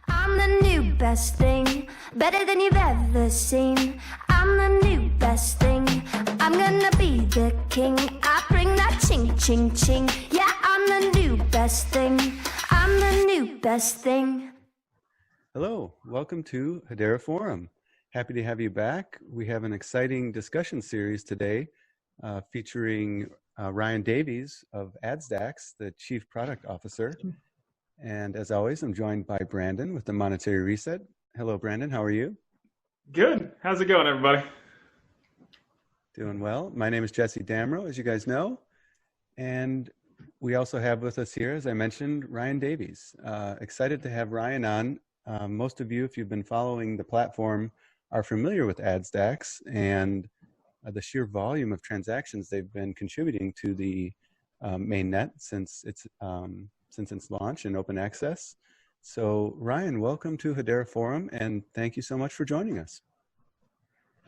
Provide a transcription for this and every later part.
I'm the new best thing, better than you've ever seen. I'm the new best thing, I'm gonna be the king. I bring that ching ching ching. Yeah, I'm the new best thing, I'm the new best thing. Hello, welcome to Hedera Forum. Happy to have you back. We have an exciting discussion series today featuring Ryan Davies of AdStacks, the Chief Product Officer. And as always, I'm joined by Brandon with the Monetary Reset. Hello, Brandon. How are you? Good. How's it going, everybody? Doing well. My name is Jesse Damrow, as you guys know. And we also have with us here, as I mentioned, Ryan Davies. Excited to have Ryan on. Most of you, if you've been following the platform, are familiar with AdStacks and the sheer volume of transactions they've been contributing to the mainnet since its launch in open access. So Ryan, welcome to Hedera Forum, and thank you so much for joining us.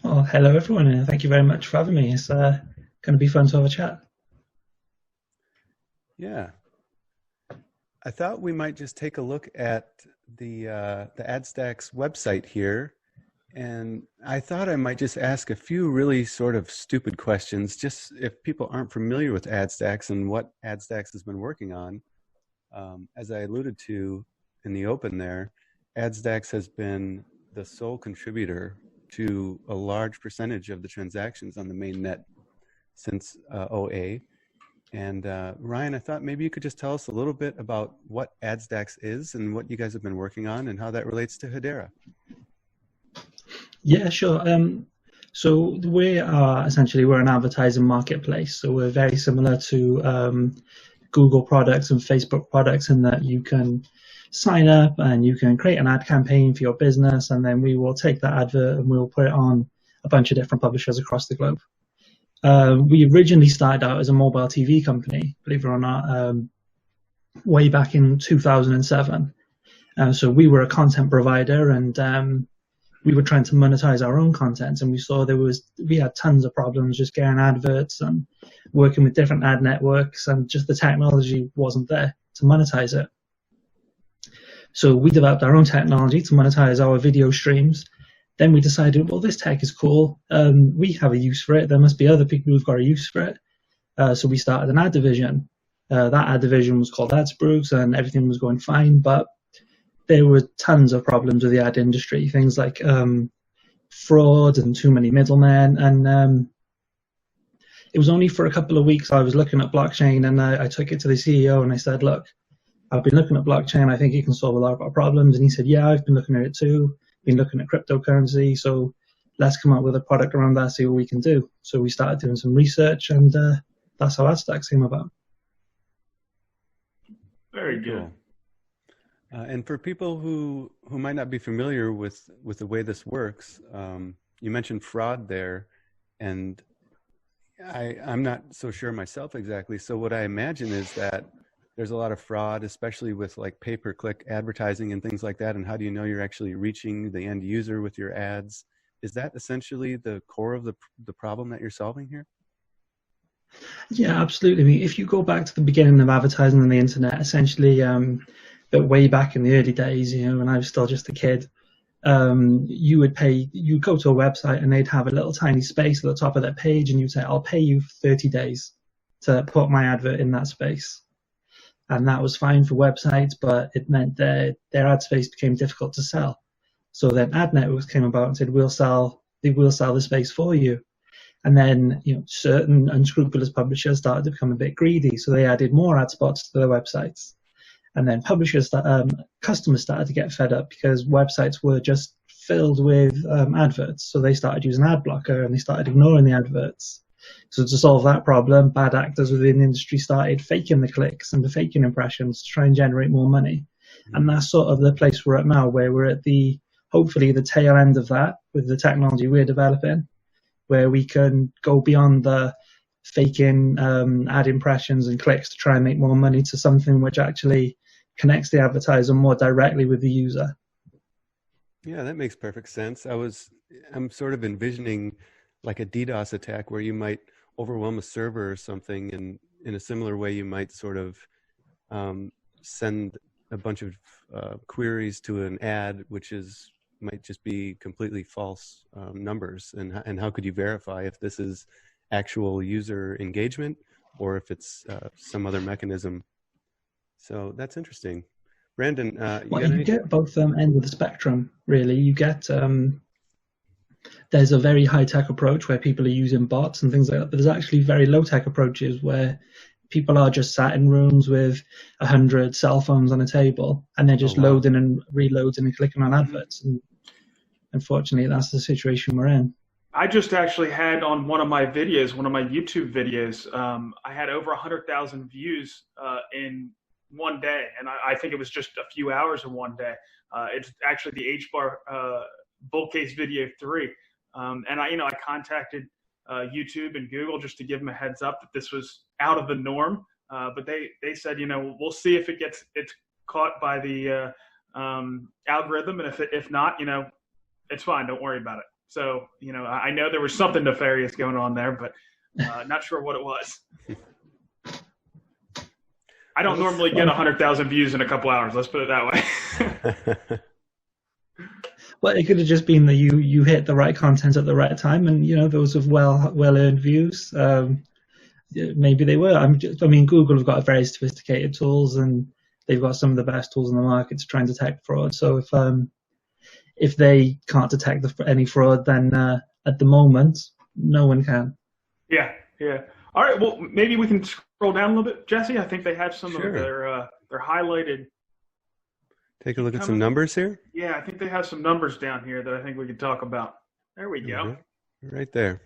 Well, hello everyone, and thank you very much for having me. It's going to be fun to have a chat. Yeah. I thought we might just take a look at the AdStacks website here, and I thought I might just ask a few really sort of stupid questions, just if people aren't familiar with AdStacks and what AdStacks has been working on. As I alluded to in the open there, AdStacks has been the sole contributor to a large percentage of the transactions on the main net since OA. And Ryan, I thought maybe you could just tell us a little bit about what AdStacks is and what you guys have been working on and how that relates to Hedera. Yeah, sure. So we are essentially, we're an advertising marketplace. So we're very similar to Google products and Facebook products in that you can sign up and you can create an ad campaign for your business, and then we will take that advert and we'll put it on a bunch of different publishers across the globe. We originally started out as a mobile TV company, believe it or not, way back in 2007. So we were a content provider, and we were trying to monetize our own content, and we saw we had tons of problems just getting adverts and working with different ad networks, and just the technology wasn't there to monetize it. So we developed our own technology to monetize our video streams. Then we decided, well, this tech is cool. We have a use for it. There must be other people who've got a use for it. So we started an ad division. That ad division was called AdSpruce, and everything was going fine, but there were tons of problems with the ad industry, things like fraud and too many middlemen. And it was only for a couple of weeks I was looking at blockchain, and I took it to the CEO and I said, look, I've been looking at blockchain. I think it can solve a lot of our problems. And he said, yeah, I've been looking at it too. Been looking at cryptocurrency. So let's come up with a product around that, see what we can do. So we started doing some research, and that's how AdStacks came about. Very good. Cool. And for people who might not be familiar with the way this works, you mentioned fraud there, and I'm not so sure myself exactly. So what I imagine is that there's a lot of fraud, especially with like pay-per-click advertising and things like that. And how do you know you're actually reaching the end user with your ads? Is that essentially the core of the problem that you're solving here? Yeah, absolutely. I mean, if you go back to the beginning of advertising on the internet, essentially, but way back in the early days, when I was still just a kid, you'd go to a website and they'd have a little tiny space at the top of their page, and you'd say, I'll pay you 30 days to put my advert in that space. And that was fine for websites, but it meant their ad space became difficult to sell. So then ad networks came about and said, we'll sell the space for you. And then certain unscrupulous publishers started to become a bit greedy, so they added more ad spots to their websites. And then customers started to get fed up because websites were just filled with adverts. So they started using ad blocker and they started ignoring the adverts. So to solve that problem, bad actors within the industry started faking the clicks and the faking impressions to try and generate more money. And that's sort of the place we're at now, where we're at hopefully the tail end of that with the technology we're developing, where we can go beyond the faking ad impressions and clicks to try and make more money to something which actually connects the advertiser more directly with the user. Yeah, that makes perfect sense. I'm sort of envisioning like a DDoS attack where you might overwhelm a server or something, and in a similar way you might sort of send a bunch of queries to an ad, which might just be completely false numbers, and how could you verify if this is actual user engagement or if it's some other mechanism? So that's interesting. Brandon, you get both ends of the spectrum, really. You get there's a very high-tech approach where people are using bots and things like that, but there's actually very low-tech approaches where people are just sat in rooms with 100 cell phones on a table, and they're just loading and reloading and clicking on adverts. And unfortunately, that's the situation we're in. I just actually had on one of my videos, one of my YouTube videos, I had over 100,000 views in one day, and I think it was just a few hours in one day. It's actually the HBAR bull case video 3, and I contacted YouTube and Google just to give them a heads up that this was out of the norm, but they said, we'll see if it's caught by the algorithm, and if not, it's fine, don't worry about it. So I know there was something nefarious going on there, but not sure what it was. I don't normally get 100,000 views in a couple hours. Let's put it that way. Well, it could have just been that you hit the right content at the right time, and those of well-earned views. Maybe they were. Google have got very sophisticated tools, and they've got some of the best tools in the market to try and detect fraud. So if they can't detect any fraud, then at the moment, no one can. Yeah. All right. Well, maybe we can scroll down a little bit, Jesse. I think they have some Sure. of their highlighted. Take a look at some numbers here. Yeah, I think they have some numbers down here that I think we could talk about. There we go. Right there.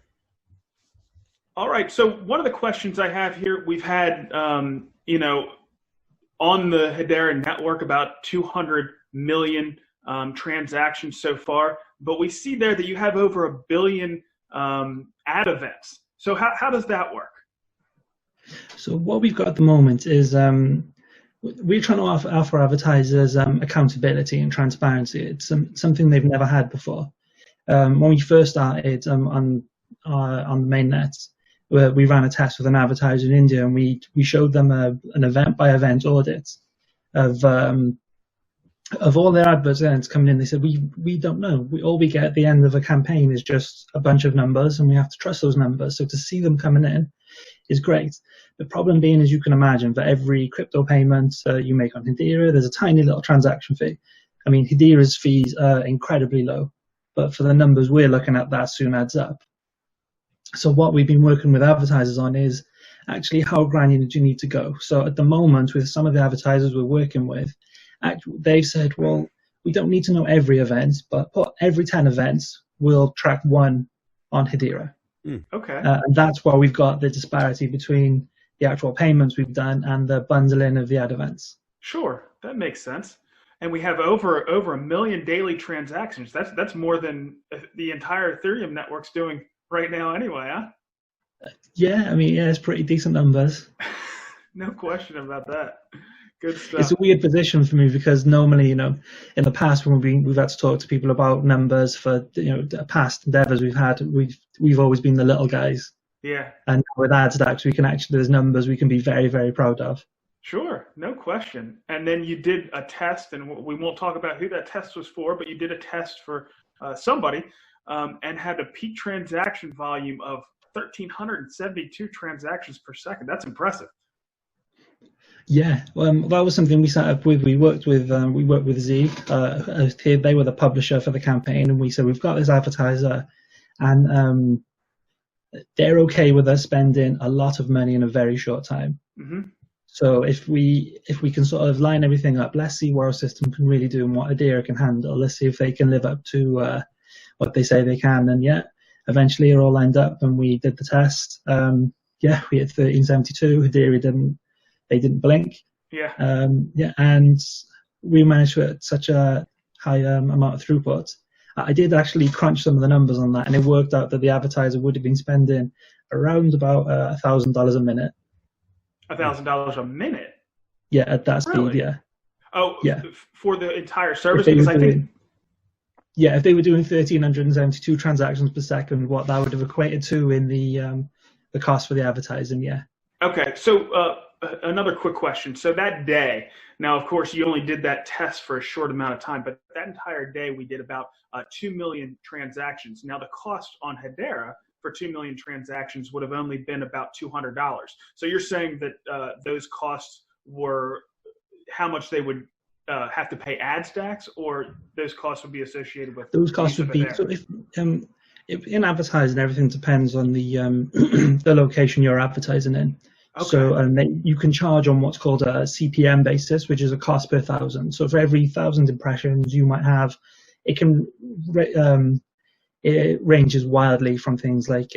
All right. So one of the questions I have here, we've had, on the Hedera network, about 200 million transactions so far, but we see there that you have over 1 billion ad events. So how does that work? So what we've got at the moment is we're trying to offer advertisers accountability and transparency. It's something they've never had before. When we first started on the mainnet, we ran a test with an advertiser in India, and we showed them an event-by-event audit of all their adverts coming in. They said, we don't know. All we get at the end of a campaign is just a bunch of numbers, and we have to trust those numbers. So to see them coming in is great. The problem being, as you can imagine, for every crypto payment you make on Hedera, there's a tiny little transaction fee. Hedera's fees are incredibly low, but for the numbers we're looking at, that soon adds up. So what we've been working with advertisers on is actually how granular do you need to go. So at the moment, with some of the advertisers we're working with, they've said, well, we don't need to know every event, but every 10 events, we'll track one on Hedera. Okay. And that's why we've got the disparity between the actual payments we've done and the bundling of the ad events. Sure, that makes sense. And we have over 1 million daily transactions. That's more than the entire Ethereum network's doing right now anyway, huh? Yeah, it's pretty decent numbers. No question about that. Good stuff. It's a weird position for me because normally, in the past when we've had to talk to people about numbers for past endeavors we've had, we've always been the little guys. Yeah. And with AdStacks, there's numbers we can be very, very proud of. Sure, no question. And then you did a test, and we won't talk about who that test was for, but you did a test for somebody and had a peak transaction volume of 1,372 transactions per second. That's impressive. Yeah, that was something we set up with. We worked with Z. They were the publisher for the campaign, and we said we've got this advertiser, and they're okay with us spending a lot of money in a very short time. Mm-hmm. So if we can sort of line everything up, let's see what our system can really do and what Hedera can handle. Let's see if they can live up to what they say they can. And eventually it all lined up, and we did the test. We had 1372. Hedera didn't blink. Yeah. And we managed to hit such a high amount of throughput. I did actually crunch some of the numbers on that, and it worked out that the advertiser would have been spending around about $1,000 a minute. $1,000 a minute? Yeah, at that speed, Really? yeah. Oh, yeah. For the entire service? If Because if they were doing 1,372 transactions per second, what that would have equated to in the cost for the advertising, yeah. Okay, so another quick question. So that day, now of course you only did that test for a short amount of time, but that entire day we did about 2 million transactions. Now the cost on Hedera for 2 million transactions would have only been about $200. So you're saying that those costs were how much they would have to pay AdStacks, or those costs would be associated with those costs would be, so if in advertising, everything depends on the the location you're advertising in. Okay. So you can charge on what's called a CPM basis, which is a cost per 1,000. So for every 1,000 impressions you might have, it can it ranges wildly from things like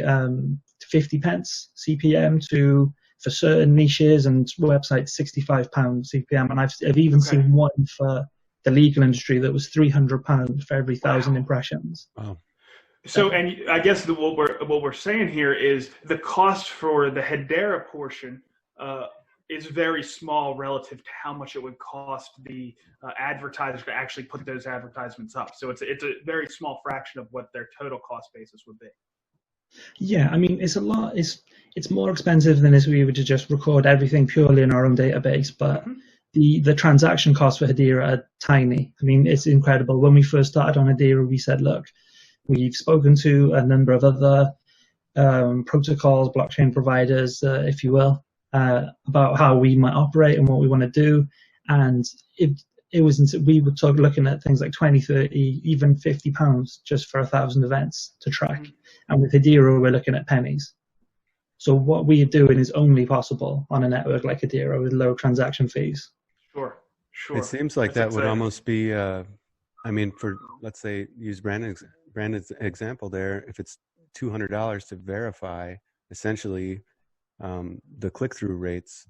50 pence CPM to, for certain niches and websites, £65 CPM. And I've even seen one for the legal industry that was £300 for every 1,000 impressions. Wow. So, and I guess what we're saying here is the cost for the Hedera portion is very small relative to how much it would cost the advertisers to actually put those advertisements up. So it's a very small fraction of what their total cost basis would be. Yeah, I mean, it's a lot. It's more expensive than if we were to just record everything purely in our own database, but the transaction costs for Hedera are tiny. I mean, it's incredible. When we first started on Hedera, we said, look, we've spoken to a number of other protocols, blockchain providers, if you will, about how we might operate and what we want to do. And it was, we were looking at things like 20, 30, even £50 just for 1,000 events to track. And with Hedera, we're looking at pennies. So what we are doing is only possible on a network like Hedera with low transaction fees. Sure. It seems like that would almost be, I mean, for, let's say, use Brandon's example there, if it's $200 to verify, essentially, the click-through rates,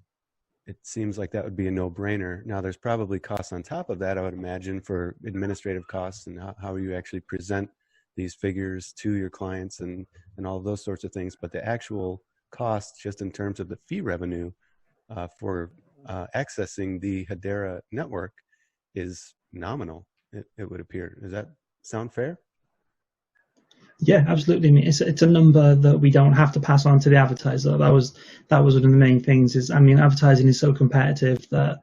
it seems like that would be a no-brainer. Now, there's probably costs on top of that, I would imagine, for administrative costs and how you actually present these figures to your clients and all of those sorts of things. But the actual cost, just in terms of the fee revenue for accessing the Hedera network, is nominal, it would appear. Does that sound fair? Yeah, absolutely. I mean, it's a number that we don't have to pass on to the advertiser. That was one of the main things. Is, I mean, advertising is so competitive that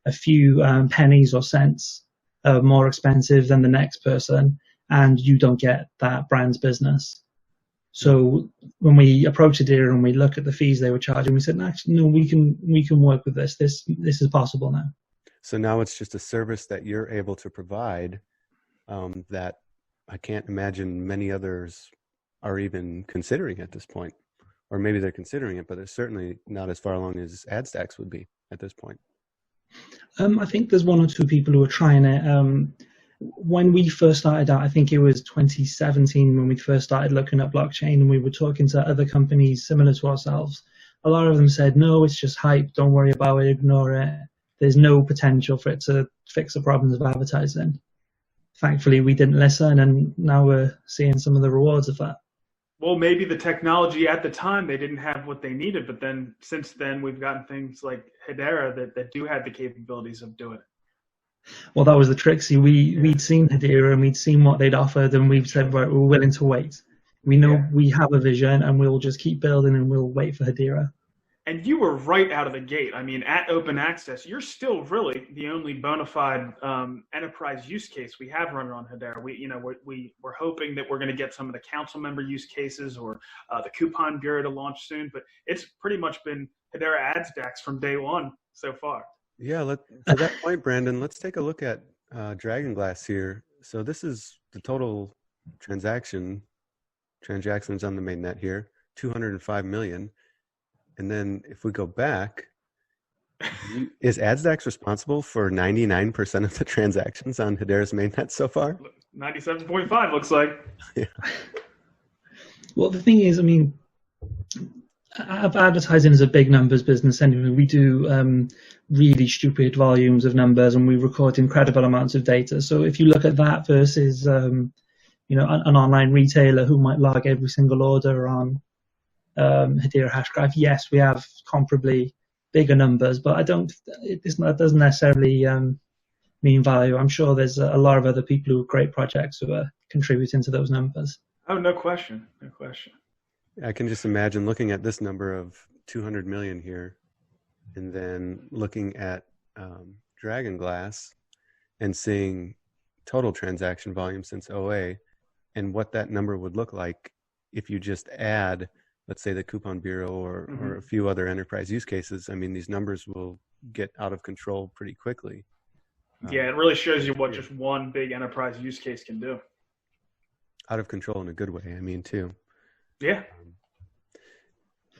a few pennies or cents are more expensive than the next person, and you don't get that brand's business. So when we approached Hedera and we look at the fees they were charging, we said, actually, no, we can work with this. This is possible now. So now it's just a service that you're able to provide that I can't imagine many others are even considering at this point. Or maybe they're considering it, but they're certainly not as far along as AdStacks would be at this point. I think there's one or two people who are trying it. When we first started out, I think it was 2017 when we first started looking at blockchain, and we were talking to other companies similar to ourselves. A lot of them said, no, it's just hype. Don't worry about it. Ignore it. There's no potential for it to fix the problems of advertising. Thankfully, we didn't listen, and now we're seeing some of the rewards of that. Well, maybe the technology at the time, they didn't have what they needed, but then since then, we've gotten things like Hedera that do have the capabilities of doing it. Well, that was the trick. See, we'd seen Hedera and we'd seen what they'd offered, and we've said, right, we're willing to wait. We know we have a vision, and we'll just keep building, and we'll wait for Hedera. And you were right out of the gate. I mean, at Open Access, you're still really the only bona fide enterprise use case we have running on Hedera. We're hoping that we're going to get some of the council member use cases or the Coupon Bureau to launch soon, but it's pretty much been Hedera AdStacks from day one so far. Yeah, to that point, Brandon, let's take a look at Dragonglass here. So this is the total transactions on the mainnet here, 205 million. And then if we go back, is AdStacks responsible for 99% of the transactions on Hedera's mainnet so far? 97.5 looks like. Yeah. Well, the thing is, I mean, advertising is a big numbers business anyway. We do really stupid volumes of numbers, and we record incredible amounts of data. So if you look at that versus, an online retailer who might log every single order on Hedera Hashgraph, yes, we have comparably bigger numbers, but that doesn't necessarily mean value. I'm sure there's a lot of other people who have great projects who are contributing to those numbers. Oh, no question. No question. I can just imagine looking at this number of 200 million here. and then looking at Dragon Glass and seeing total transaction volume since OA and what that number would look like if you just add, let's say, the Coupon Bureau or a few other enterprise use cases. I mean, these numbers will get out of control pretty quickly. Yeah, it really shows you what just one big enterprise use case can do. Out of control in a good way, I mean, too. Yeah.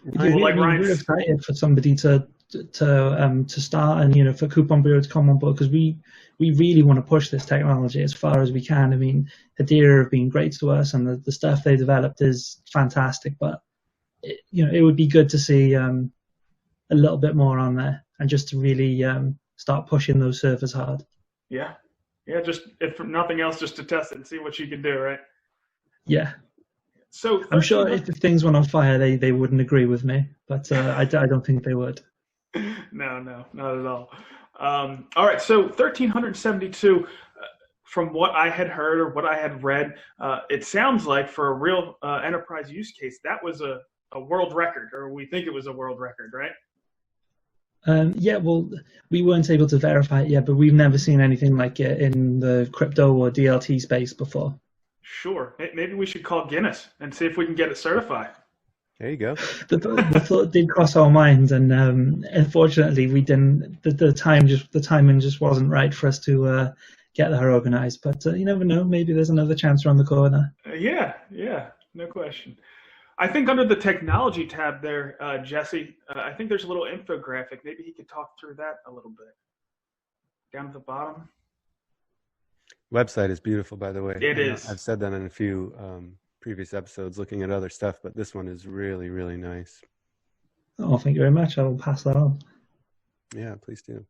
Well, like we're excited for somebody to start, and for Coupon Bureau to come on board, because we really want to push this technology as far as we can. I mean, Hedera have been great to us, and the stuff they developed is fantastic. But it would be good to see a little bit more on there, and just to really start pushing those servers hard. Yeah. Just if for nothing else, just to test it and see what you can do, right? Yeah. So I'm sure if things went on fire, they wouldn't agree with me, but I don't think they would. No, not at all. All right, so 1,372, from what I had heard or what I had read, it sounds like for a real enterprise use case, that was a world record, or we think it was a world record, right? Yeah, well, we weren't able to verify it yet, but we've never seen anything like it in the crypto or DLT space before. Sure. Maybe we should call Guinness and see if we can get it certified. There you go. The thought did cross our minds, and unfortunately, we didn't. The timing just wasn't right for us to get that organized. But you never know. Maybe there's another chance around the corner. Yeah, no question. I think under the technology tab there, Jesse, I think there's a little infographic. Maybe he could talk through that a little bit. Down at the bottom. Website is beautiful, by the way. It is. I've said that in a few previous episodes looking at other stuff, but this one is really, really nice. Oh, thank you very much. I will pass that on. Yeah, please do.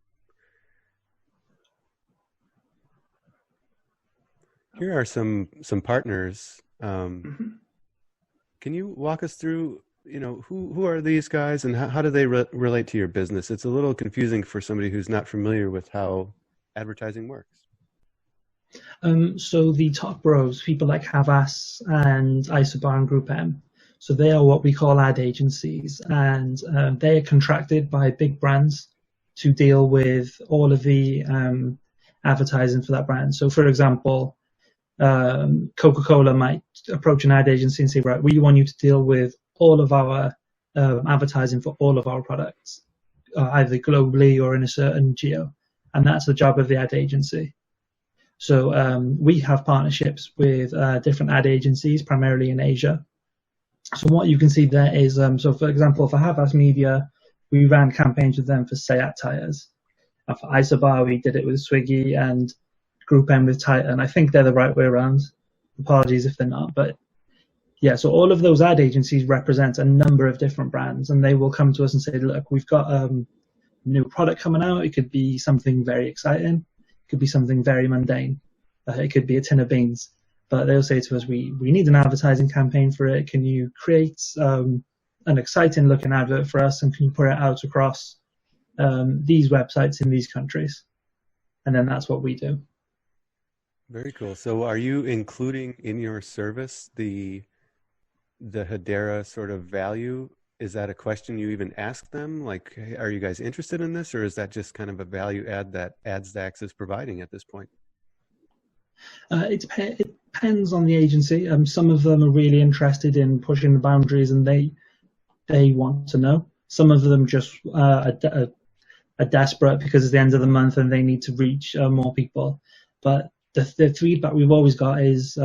Here are some partners. Can you walk us through, who are these guys and how do they relate to your business? It's a little confusing for somebody who's not familiar with how advertising works. So the top bros, people like Havas and Isobar and GroupM, so they are what we call ad agencies, and they are contracted by big brands to deal with all of the advertising for that brand. So, for example, Coca-Cola might approach an ad agency and say, right, we want you to deal with all of our advertising for all of our products, either globally or in a certain geo, and that's the job of the ad agency. So we have partnerships with different ad agencies, primarily in Asia. So what you can see there is, so for example, for Havas Media, we ran campaigns with them for Seat tires. For Isobar, we did it with Swiggy, and GroupM with Titan. I think they're the right way around. Apologies if they're not. But yeah, so all of those ad agencies represent a number of different brands, and they will come to us and say, look, we've got a new product coming out. It could be something very exciting. Could be something very mundane. It could be a tin of beans. But they'll say to us, we need an advertising campaign for it. Can you create an exciting looking advert for us, and can you put it out across these websites in these countries? And then that's what we do. Very cool. So are you including in your service the Hedera sort of value? Is that a question you even ask them? Like, hey, are you guys interested in this, or is that just kind of a value add that AdStacks is providing at this point? It depends on the agency. Some of them are really interested in pushing the boundaries, and they want to know. Some of them just are desperate because it's the end of the month and they need to reach more people. But the feedback we've always got is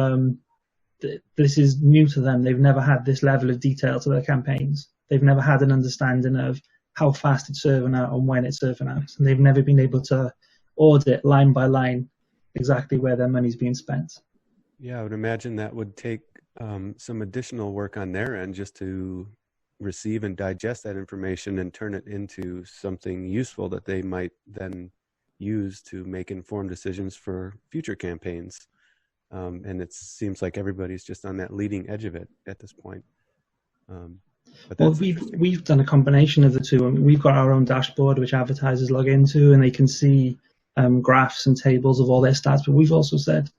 this is new to them. They've never had this level of detail to their campaigns. They've never had an understanding of how fast it's serving out and when it's serving out. And they've never been able to audit line by line exactly where their money's being spent. Yeah, I would imagine that would take some additional work on their end just to receive and digest that information and turn it into something useful that they might then use to make informed decisions for future campaigns. And it seems like everybody's just on that leading edge of it at this point. Well, we've done a combination of the two. I mean, we've got our own dashboard which advertisers log into, and they can see graphs and tables of all their stats. But we've also said,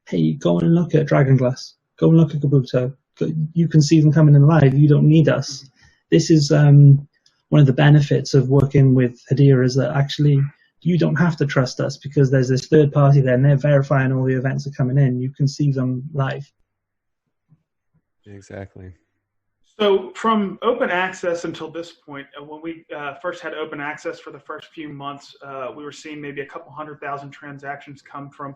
hey, go and look at Dragonglass. Go and look at Kabuto. You can see them coming in live. You don't need us. This is one of the benefits of working with Hedera is that actually you don't have to trust us because there's this third party there and they're verifying all the events are coming in. You can see them live. Exactly. So from open access until this point, when we first had open access for the first few months, we were seeing maybe a couple 100,000 transactions come from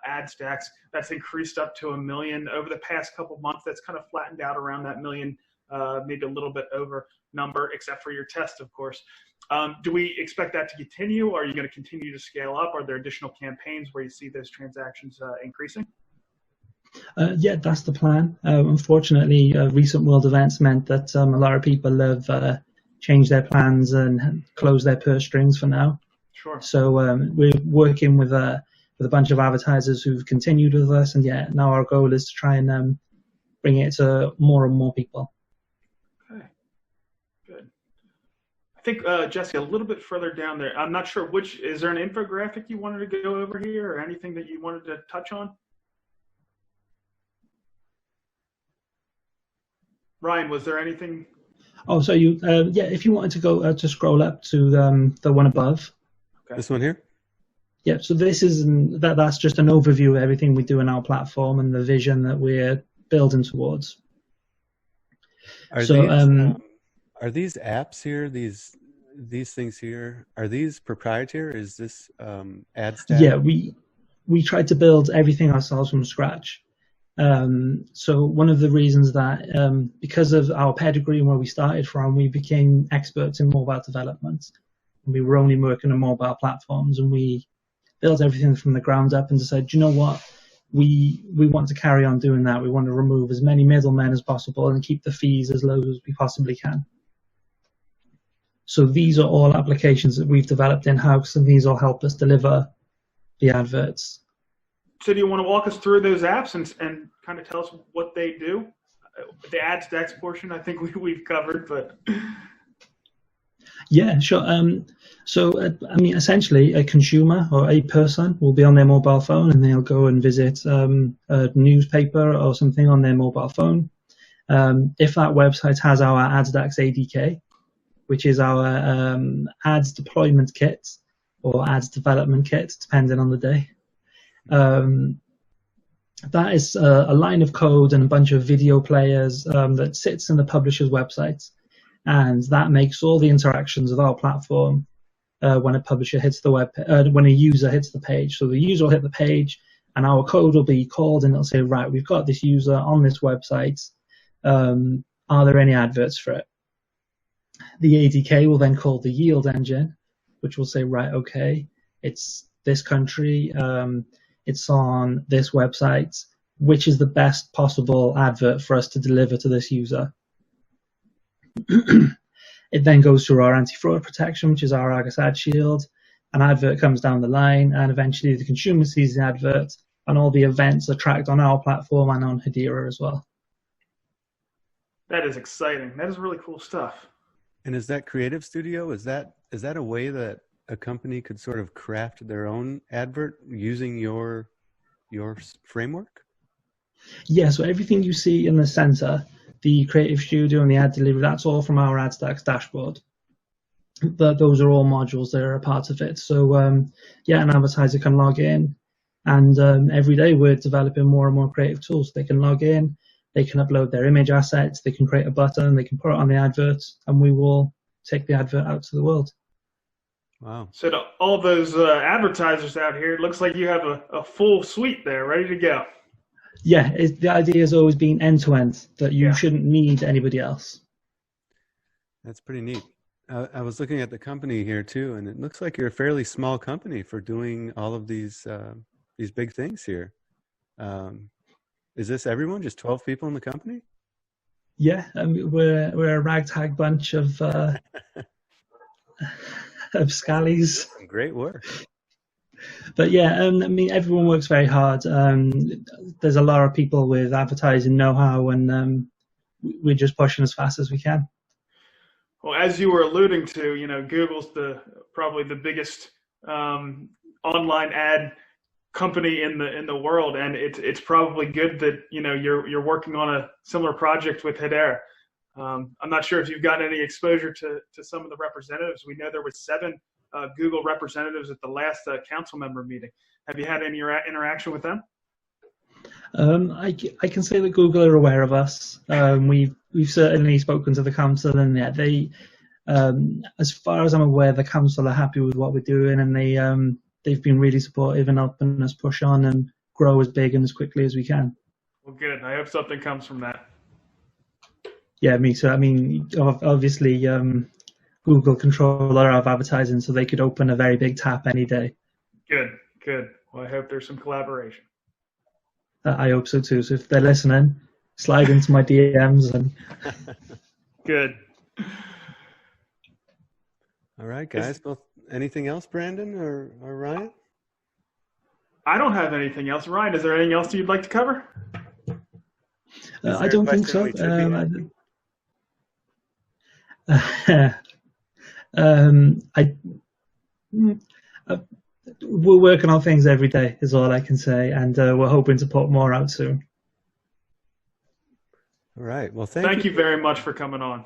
AdStacks. That's increased up to 1 million over the past couple months. That's kind of flattened out around that million, maybe a little bit over number, except for your test, of course. Do we expect that to continue? Or are you going to continue to scale up? Are there additional campaigns where you see those transactions increasing? Yeah, that's the plan. Unfortunately, recent world events meant that a lot of people have changed their plans and closed their purse strings for now. Sure. So we're working with a bunch of advertisers who've continued with us, and yeah, now our goal is to try and bring it to more and more people. Okay, good. I think, Jesse, a little bit further down there, I'm not sure is there an infographic you wanted to go over here or anything that you wanted to touch on? Ryan, was there anything? Oh, so you, yeah, if you wanted to go to scroll up to the one above. Okay. This one here? Yeah, so this is that's just an overview of everything we do in our platform and the vision that we're building towards. Are these apps here, these things here, are these proprietary? Is this AdStack? Yeah, we tried to build everything ourselves from scratch. So one of the reasons that because of our pedigree and where we started from, we became experts in mobile development. We were only working on mobile platforms, and we built everything from the ground up and decided, you know what, we want to carry on doing that. We want to remove as many middlemen as possible and keep the fees as low as we possibly can. So these are all applications that we've developed in-house, and these all help us deliver the adverts. So do you want to walk us through those apps and kind of tell us what they do? The AdStacks portion, I think we've covered, but... Yeah, sure. So, I mean, essentially, a consumer or a person will be on their mobile phone and they'll go and visit a newspaper or something on their mobile phone. If that website has our AdStacks ADK, which is our ads deployment kit or ads development kit, depending on the day. That is a line of code and a bunch of video players that sits in the publisher's website, and that makes all the interactions of our platform when a publisher hits the when a user hits the page. So the user will hit the page, and our code will be called, and it'll say, right, we've got this user on this website. Are there any adverts for it? The ADK will then call the yield engine, which will say, right, okay, it's this country. It's on this website, which is the best possible advert for us to deliver to this user. It then goes through our anti-fraud protection, which is our Argus Ad Shield. An advert comes down the line, and eventually the consumer sees the advert, and all the events are tracked on our platform and on Hedera as well. That is exciting. That is really cool stuff. And is that Creative Studio? Is that a way that a company could sort of craft their own advert using your framework? Yeah, so everything you see in the center, the Creative Studio and the ad delivery, that's all from our AdStacks dashboard. Those are all modules that are a part of it. So yeah, an advertiser can log in, and every day we're developing more and more creative tools. They can log in, they can upload their image assets, they can create a button, they can put it on the advert, and we will take the advert out to the world. Wow. So to all those advertisers out here, it looks like you have a full suite there ready to go. Yeah, the idea has always been end-to-end, that you shouldn't need anybody else. That's pretty neat. I was looking at the company here too, and it looks like you're a fairly small company for doing all of these big things here. Is this everyone? Just 12 people in the company? Yeah, we're a ragtag bunch of scallies. Great work. But yeah, I mean, everyone works very hard. There's a lot of people with advertising know-how, and we're just pushing as fast as we can. Well, as you were alluding to, you know, Google's probably the biggest online ad company in the world, and it's probably good that, you know, you're working on a similar project with Hedera. I'm not sure if you've gotten any exposure to some of the representatives. We know there were 7 Google representatives at the last council member meeting. Have you had any interaction with them? I can say that Google are aware of us. We've certainly spoken to the council, and yeah, they, as far as I'm aware, the council are happy with what we're doing, and they've been really supportive in helping us push on and grow as big and as quickly as we can. Well, good. I hope something comes from that. Yeah, me too. I mean, obviously, Google control our advertising, so they could open a very big tap any day. Good, good. Well, I hope there's some collaboration. I hope so too. So if they're listening, slide into my DMs and. Good. All right, guys. Well, anything else, Brandon or Ryan? I don't have anything else. Ryan, is there anything else you'd like to cover? I don't think so. We're working on things every day, is all I can say, and we're hoping to put more out soon. All right. Well, thank you very much for coming on.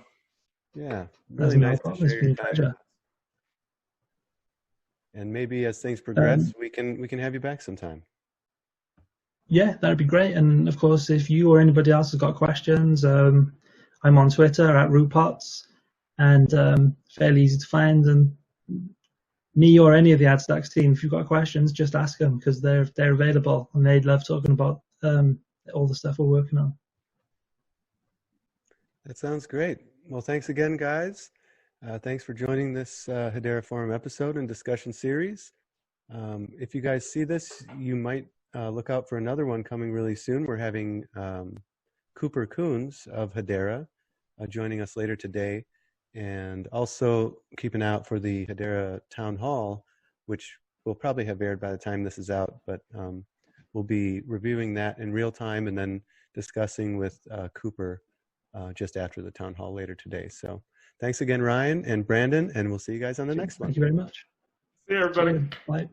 Yeah, really nice to share your time. Pleasure. And maybe as things progress, we can have you back sometime. Yeah, that'd be great. And of course, if you or anybody else has got questions, I'm on Twitter at RootPots, and fairly easy to find. And me or any of the AdStacks team, if you've got questions, just ask them, because they're available and they'd love talking about all the stuff we're working on. That sounds great. Well, thanks again, guys. Thanks for joining this Hedera Forum episode and discussion series. If you guys see this, you might look out for another one coming really soon. We're having Cooper Coons of Hedera joining us later today. And also keep an eye out for the Hedera Town Hall, which will probably have aired by the time this is out, but we'll be reviewing that in real time and then discussing with Cooper just after the Town Hall later today. So thanks again, Ryan and Brandon, and we'll see you guys on the next one. Thank you very much. See you, everybody. Bye.